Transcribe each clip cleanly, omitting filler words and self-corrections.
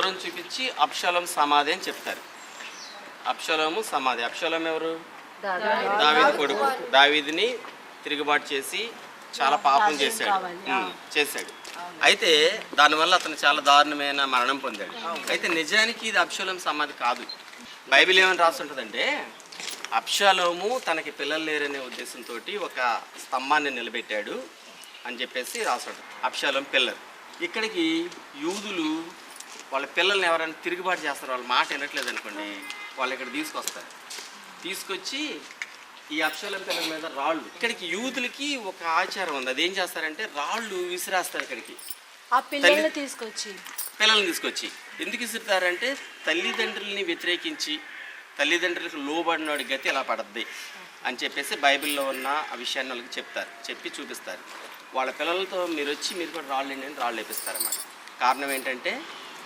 దూరం చూపించి అబ్షాలోం సమాధి అని చెప్తారు. అబ్షాలోము సమాధి. అబ్షాలోం ఎవరు? దావీదు కొడుకు. దావీదుని తిరుగుబాటు చేసి చాలా పాపం చేశాడు. అయితే దానివల్ల అతను చాలా దారుణమైన మరణం పొందాడు. అయితే నిజానికి ఇది అబ్షాలోం సమాధి కాదు. బైబిల్ ఏమని రాస్తుంటుందంటే, అబ్షాలోము తనకి పిల్లలు లేరనే ఉద్దేశంతో ఒక స్తంభాన్ని నిలబెట్టాడు అని చెప్పేసి రాస్తాడు. అబ్షాలోం పిల్లలు. ఇక్కడికి యూదులు వాళ్ళ పిల్లల్ని ఎవరైనా తిరుగుబాటు చేస్తారు, వాళ్ళ మాట వినట్లేదు అనుకోండి, వాళ్ళు ఇక్కడ తీసుకొచ్చి ఈ అబ్షాలోం పిల్లల మీద రాళ్ళు. ఇక్కడికి యూదులకి ఒక ఆచారం ఉంది. అదేం చేస్తారంటే రాళ్ళు విసిరేస్తారు ఇక్కడికి. పిల్లల్ని తీసుకొచ్చి ఎందుకు విసురుతారంటే తల్లిదండ్రుల్ని వ్యతిరేకించి తల్లిదండ్రులకు లోబడినోడి గతి ఎలా పడద్ది అని చెప్పేసి బైబిల్లో ఉన్న ఆ విషయాన్ని వాళ్ళకి చెప్పి చూపిస్తారు. వాళ్ళ పిల్లలతో మీరు కూడా రాళ్ళు అని రాళ్ళు వేపిస్తారన్నమాట. కారణం ఏంటంటే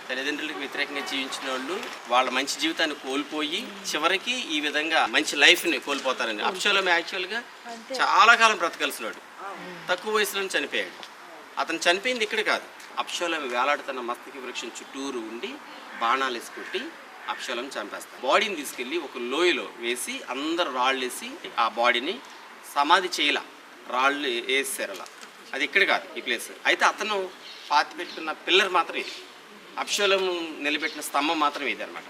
తల్లిదండ్రులకు వ్యతిరేకంగా జీవించిన వాళ్ళు వాళ్ళ మంచి జీవితాన్ని కోల్పోయి చివరికి ఈ విధంగా మంచి లైఫ్ని కోల్పోతారని. అబ్షాలోం యాక్చువల్గా చాలా కాలం బ్రతకాల్సినాడు, తక్కువ వయసులో చనిపోయాడు. అతను చనిపోయింది ఇక్కడ కాదు, అబ్షాలోం వేలాడుతున్న మస్తకి వృక్షం చుట్టూరు ఉండి బాణాలు వేసి కొట్టి అబ్షాలోం చంపేస్తారు. బాడీని తీసుకెళ్ళి ఒక లోయలో వేసి అందరు రాళ్ళు వేసి ఆ బాడీని సమాధి చేయలా, రాళ్ళు వేసారు అలా. అది ఇక్కడ కాదు ఈ ప్లేస్. అయితే అతను పాతి పెట్టుకున్న పిల్లర్ మాత్రం ఇది, అబ్షాలోం నిలబెట్టిన స్తంభం మాత్రం ఇది అనమాట.